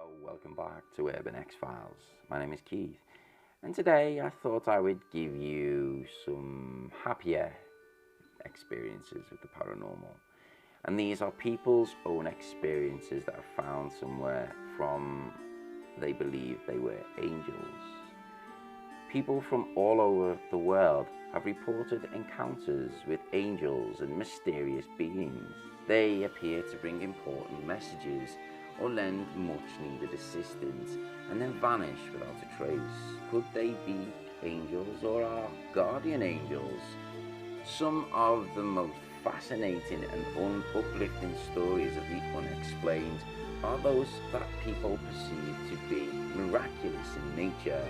Hello, welcome back to Urban X Files. My name is Keith, and today I thought I would give you some happier experiences with the paranormal. And these are people's own experiences that are found somewhere from they believe they were angels. People from all over the world have reported encounters with angels and mysterious beings. They appear to bring important messages or lend much needed assistance and then vanish without a trace. Could they be angels or our guardian angels? Some of the most fascinating and uplifting stories of the unexplained are those that people perceive to be miraculous in nature.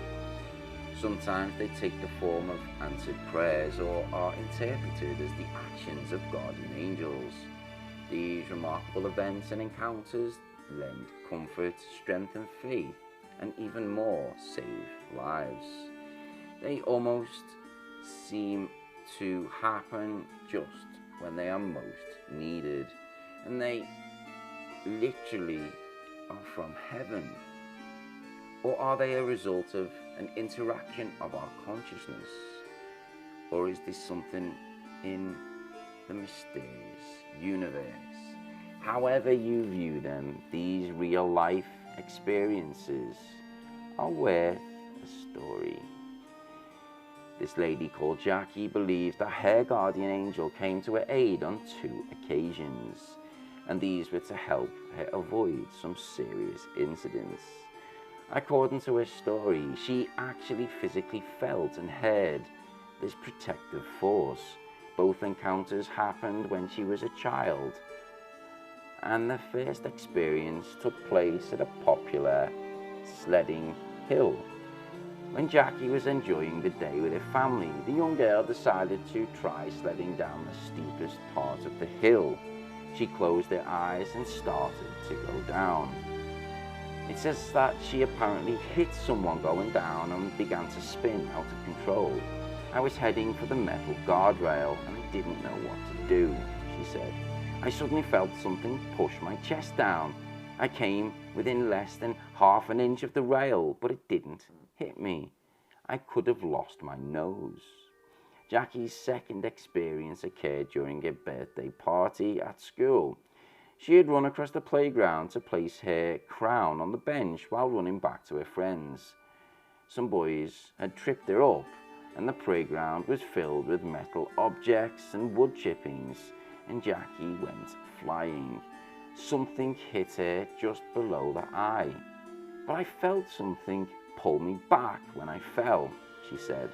Sometimes they take the form of answered prayers or are interpreted as the actions of guardian angels. These remarkable events and encounters lend comfort, strength and faith, and even more, save lives. They almost seem to happen just when they are most needed, and they literally are from heaven. Or are they a result of an interaction of our consciousness? Or is this something in the mysterious universe? However you view them, these real-life experiences are worth a story. This lady called Jackie believes that her guardian angel came to her aid on 2 occasions, and these were to help her avoid some serious incidents. According to her story, she actually physically felt and heard this protective force. Both encounters happened when she was a child, and the first experience took place at a popular sledding hill. When Jackie was enjoying the day with her family, the young girl decided to try sledding down the steepest part of the hill. She closed her eyes and started to go down. It says that she apparently hit someone going down and began to spin out of control. I was heading for the metal guardrail and I didn't know what to do, she said. I suddenly felt something push my chest down. I came within less than half an inch of the rail, but it didn't hit me. I could have lost my nose. Jackie's second experience occurred during a birthday party at school. She had run across the playground to place her crown on the bench while running back to her friends. Some boys had tripped her up, and the playground was filled with metal objects and wood chippings, and Jackie went flying. Something hit her just below the eye, but I felt something pull me back when I fell, she said.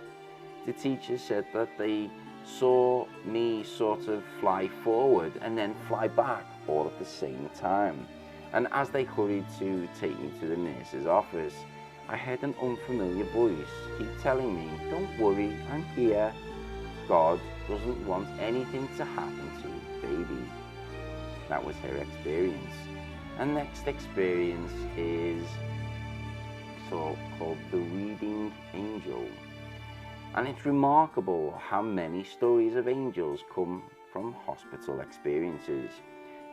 The teacher said that they saw me sort of fly forward and then fly back all at the same time. And as they hurried to take me to the nurse's office, I heard an unfamiliar voice keep telling me, "Don't worry, I'm here. God doesn't want anything to happen to you, baby." That was her experience. And next experience is called the Reading Angel. And it's remarkable how many stories of angels come from hospital experiences.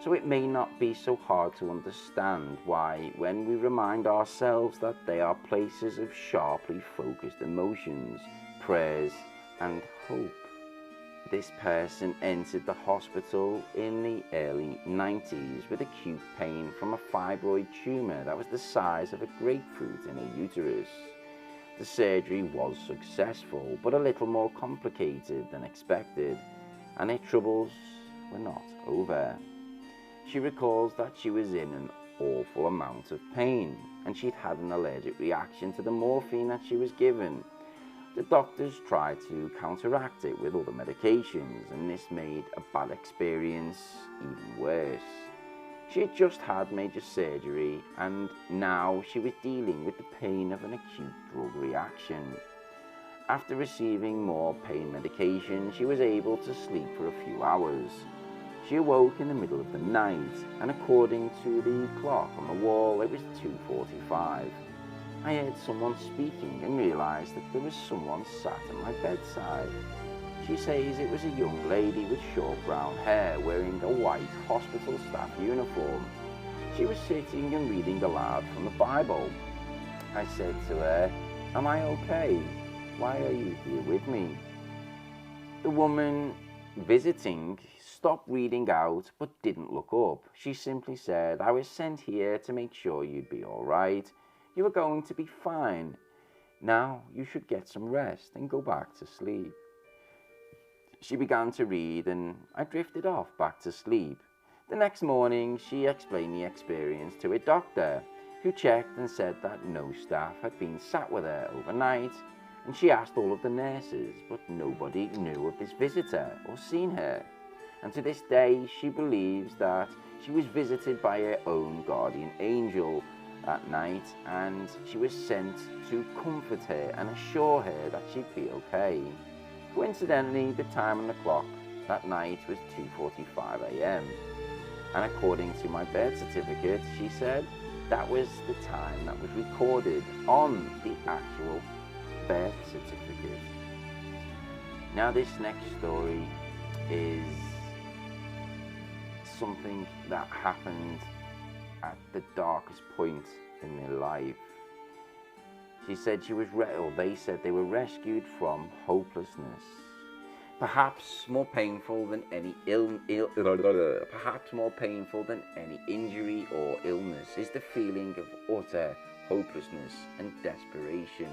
So it may not be so hard to understand why, when we remind ourselves that they are places of sharply focused emotions, prayers, and hope. This person entered the hospital in the early 90s with acute pain from a fibroid tumor that was the size of a grapefruit in her uterus. The surgery was successful, but a little more complicated than expected, and her troubles were not over. She recalls that she was in an awful amount of pain, and she'd had an allergic reaction to the morphine that she was given. The doctors tried to counteract it with other medications, and this made a bad experience even worse. She had just had major surgery, and now she was dealing with the pain of an acute drug reaction. After receiving more pain medication, she was able to sleep for a few hours. She awoke in the middle of the night, and according to the clock on the wall, it was 2:45. I heard someone speaking and realised that there was someone sat at my bedside. She says it was a young lady with short brown hair wearing a white hospital staff uniform. She was sitting and reading aloud from the Bible. I said to her, "Am I okay? Why are you here with me?" The woman visiting stopped reading out but didn't look up. She simply said, "I was sent here to make sure you'd be all right. You are going to be fine. Now you should get some rest and go back to sleep." She began to read and I drifted off back to sleep. The next morning she explained the experience to a doctor who checked and said that no staff had been sat with her overnight, and she asked all of the nurses, but nobody knew of this visitor or seen her. And to this day she believes that she was visited by her own guardian angel that night, and she was sent to comfort her and assure her that she'd be okay. Coincidentally, the time on the clock that night was 2:45 a.m. and according to my birth certificate, she said that was the time that was recorded on the actual birth certificate. Now this next story is something that happened at the darkest point in their life. She said they said they were rescued from hopelessness. Perhaps more painful than any injury or illness is the feeling of utter hopelessness and desperation.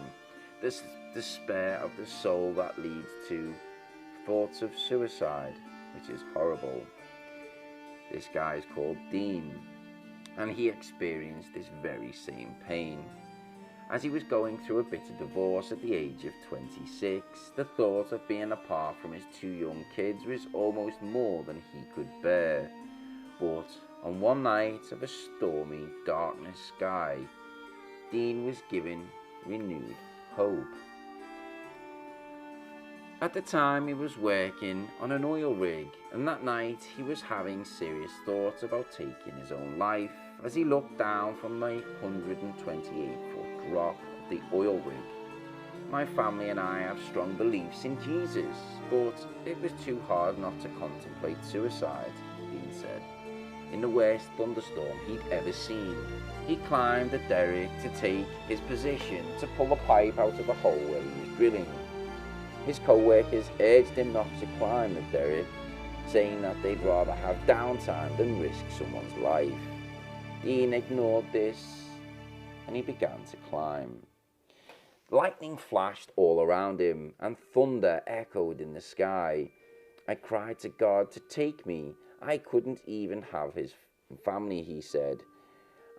This despair of the soul that leads to thoughts of suicide, which is horrible. This guy is called Dean, and he experienced this very same pain. As he was going through a bitter divorce at the age of 26, the thought of being apart from his two young kids was almost more than he could bear. But on one night of a stormy darkness sky, Dean was given renewed hope. At the time he was working on an oil rig, and that night he was having serious thoughts about taking his own life as he looked down from the 128-foot drop of the oil rig. My family and I have strong beliefs in Jesus, but it was too hard not to contemplate suicide, Dean said. In the worst thunderstorm he'd ever seen, he climbed the derrick to take his position to pull a pipe out of a hole where he was drilling. His co-workers urged him not to climb the derrick, saying that they'd rather have downtime than risk someone's life. Dean ignored this and he began to climb. Lightning flashed all around him and thunder echoed in the sky. I cried to God to take me. I couldn't even have his family, he said.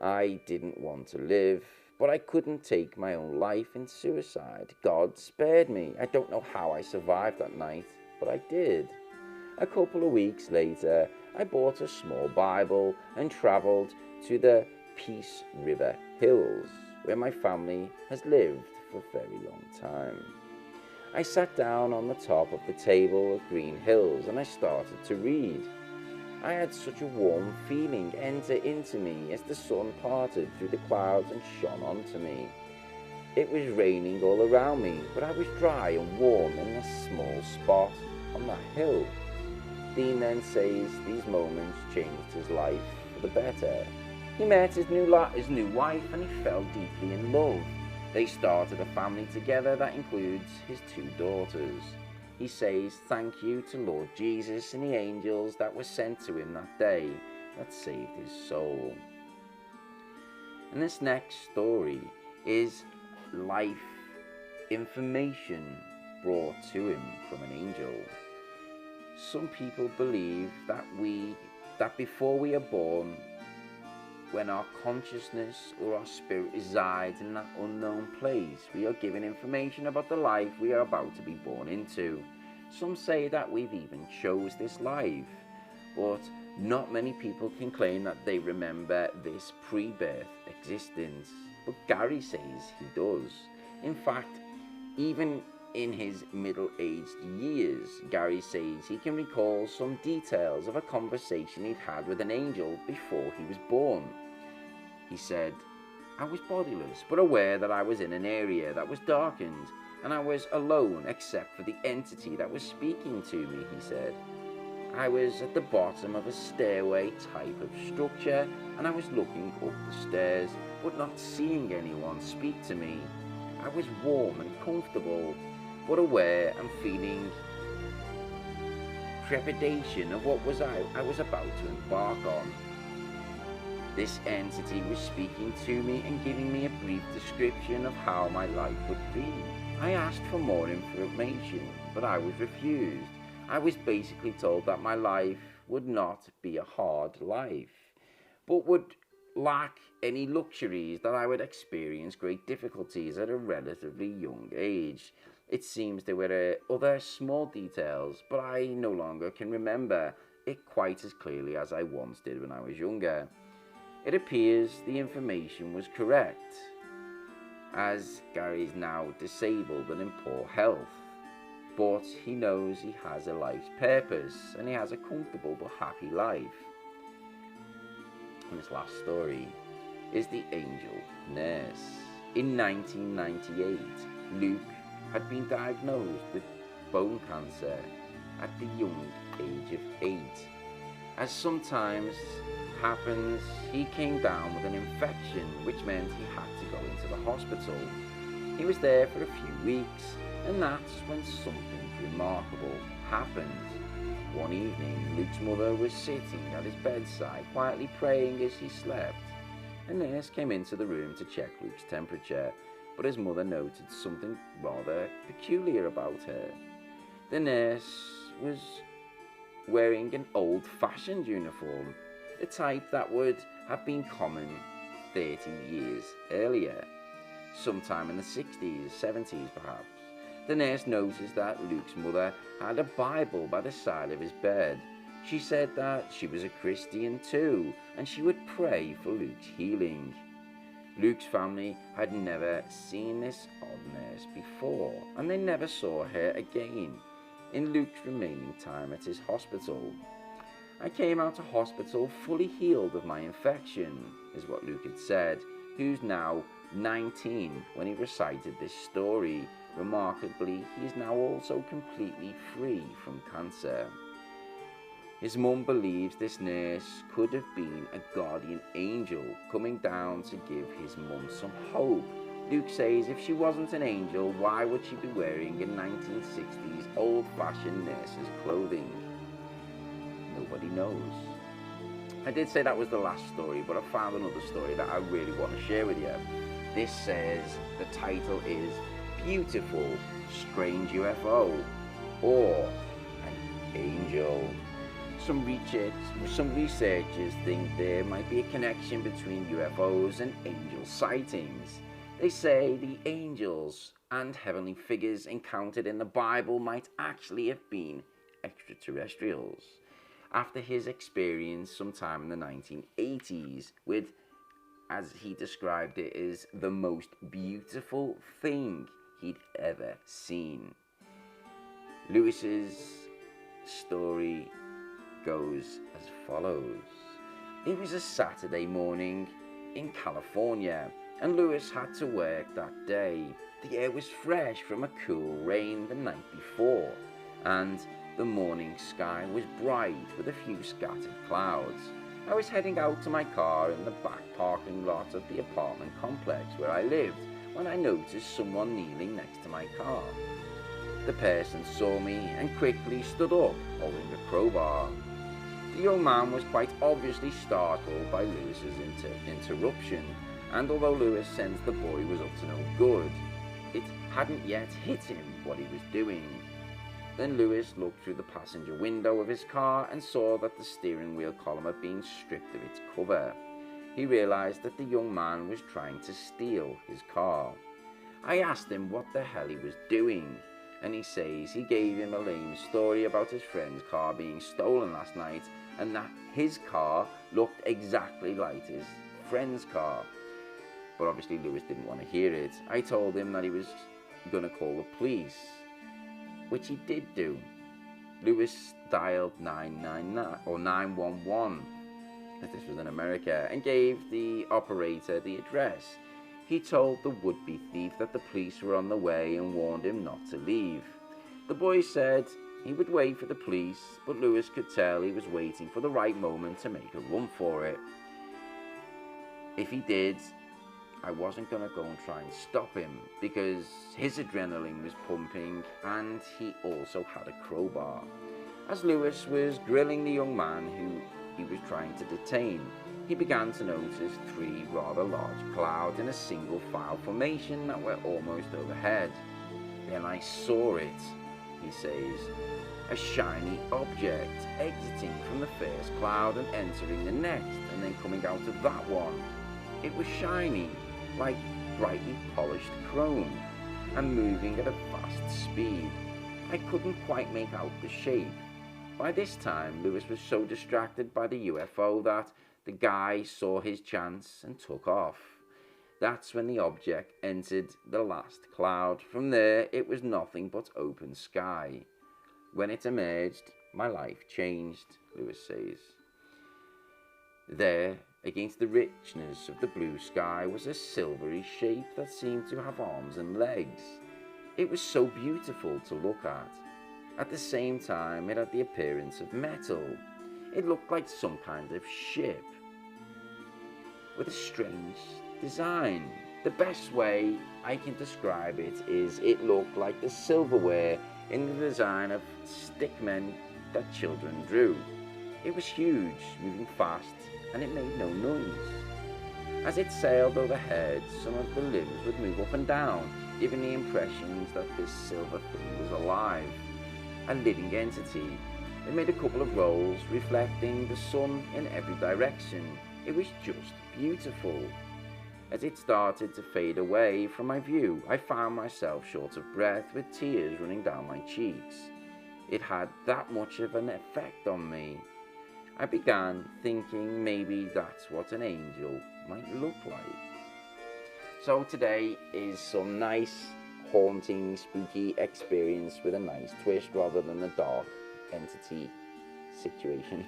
I didn't want to live, but I couldn't take my own life in suicide. God spared me. I don't know how I survived that night, but I did. A couple of weeks later, I bought a small Bible and travelled to the Peace River Hills, where my family has lived for a very long time. I sat down on the top of the table at Green Hills and I started to read. I had such a warm feeling enter into me as the sun parted through the clouds and shone onto me. It was raining all around me, but I was dry and warm in a small spot on that hill. Dean then says these moments changed his life for the better. He met his new wife and he fell deeply in love. They started a family together that includes his two daughters. He says thank you to Lord Jesus and the angels that were sent to him that day that saved his soul. And this next story is life information brought to him from an angel. Some people believe that before we are born, when our consciousness or our spirit resides in that unknown place, we are given information about the life we are about to be born into. Some say that we've even chose this life, but not many people can claim that they remember this pre-birth existence. But Gary says he does. In fact, even in his middle-aged years, Gary says he can recall some details of a conversation he'd had with an angel before he was born. He said, I was bodiless, but aware that I was in an area that was darkened, and I was alone except for the entity that was speaking to me, he said. I was at the bottom of a stairway type of structure, and I was looking up the stairs, but not seeing anyone speak to me. I was warm and comfortable, but aware and feeling trepidation of what I was about to embark on. This entity was speaking to me and giving me a brief description of how my life would be. I asked for more information, but I was refused. I was basically told that my life would not be a hard life, but would lack any luxuries, that I would experience great difficulties at a relatively young age. It seems there were other small details, but I no longer can remember it quite as clearly as I once did when I was younger. It appears the information was correct, as Gary is now disabled and in poor health, but he knows he has a life's purpose and he has a comfortable but happy life. And this last story is the angel nurse. In 1998, Luke had been diagnosed with bone cancer at the young age of 8. As sometimes happens, he came down with an infection, which meant he had to go into the hospital. He was there for a few weeks, and that's when something remarkable happened. One evening, Luke's mother was sitting at his bedside, quietly praying as he slept. A nurse came into the room to check Luke's temperature, but his mother noted something rather peculiar about her. The nurse was wearing an old-fashioned uniform, the type that would have been common 30 years earlier, sometime in the 60s, 70s perhaps. The nurse noticed that Luke's mother had a Bible by the side of his bed. She said that she was a Christian too, and she would pray for Luke's healing. Luke's family had never seen this odd nurse before, and they never saw her again in Luke's remaining time at his hospital. I came out of hospital fully healed of my infection, is what Luke had said, who's now 19 when he recited this story. Remarkably, he is now also completely free from cancer. His mum believes this nurse could have been a guardian angel coming down to give his mum some hope. Luke says if she wasn't an angel, why would she be wearing a 1960s old-fashioned nurse's clothing? Nobody knows. I did say that was the last story, but I found another story that I really want to share with you. This says the title is Beautiful Strange UFO or an Angel. Some researchers think there might be a connection between UFOs and angel sightings. They say the angels and heavenly figures encountered in the Bible might actually have been extraterrestrials. After his experience sometime in the 1980s with, as he described it, as the most beautiful thing he'd ever seen. Lewis's story goes as follows. It was a Saturday morning in California, and Lewis had to work that day. The air was fresh from a cool rain the night before, and the morning sky was bright with a few scattered clouds. I was heading out to my car in the back parking lot of the apartment complex where I lived when I noticed someone kneeling next to my car. The person saw me and quickly stood up, holding a crowbar. The young man was quite obviously startled by Lewis's interruption, and although Lewis sensed the boy was up to no good, it hadn't yet hit him what he was doing. Then Lewis looked through the passenger window of his car and saw that the steering wheel column had been stripped of its cover. He realized that the young man was trying to steal his car. I asked him what the hell he was doing, and he says he gave him a lame story about his friend's car being stolen last night and that his car looked exactly like his friend's car. But obviously Lewis didn't want to hear it. I told him that he was going to call the police, which he did do. Lewis dialed 999 or 911, as this was in America, and gave the operator the address. He told the would-be thief that the police were on the way and warned him not to leave. The boy said He would wait for the police, but Lewis could tell he was waiting for the right moment to make a run for it. If he did, I wasn't going to go and try and stop him, because his adrenaline was pumping and he also had a crowbar. As Lewis was grilling the young man who he was trying to detain, he began to notice 3 rather large clouds in a single file formation that were almost overhead. Then I saw it, he says, a shiny object exiting from the first cloud and entering the next, and then coming out of that one. It was shiny, like brightly polished chrome, and moving at a fast speed. I couldn't quite make out the shape. By this time, Lewis was so distracted by the UFO that the guy saw his chance and took off. That's when the object entered the last cloud. From there, it was nothing but open sky. When it emerged, my life changed, Lewis says. There, against the richness of the blue sky, was a silvery shape that seemed to have arms and legs. It was so beautiful to look at. At the same time, it had the appearance of metal. It looked like some kind of ship with a strange design. The best way I can describe it is it looked like the silverware in the design of stickmen that children drew. It was huge, moving fast, and it made no noise. As it sailed overhead, some of the limbs would move up and down, giving the impressions that this silver thing was alive, a living entity. It made a couple of rolls, reflecting the sun in every direction. It was just beautiful. As it started to fade away from my view, I found myself short of breath with tears running down my cheeks. It had that much of an effect on me. I began thinking maybe that's what an angel might look like. So today is some nice, haunting, spooky experience with a nice twist rather than a dark entity situation.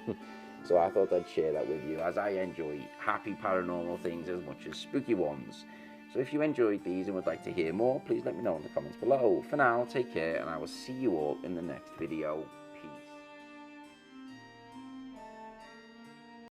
So I thought I'd share that with you, as I enjoy happy paranormal things as much as spooky ones. So if you enjoyed these and would like to hear more, please let me know in the comments below. For now, take care, and I will see you all in the next video.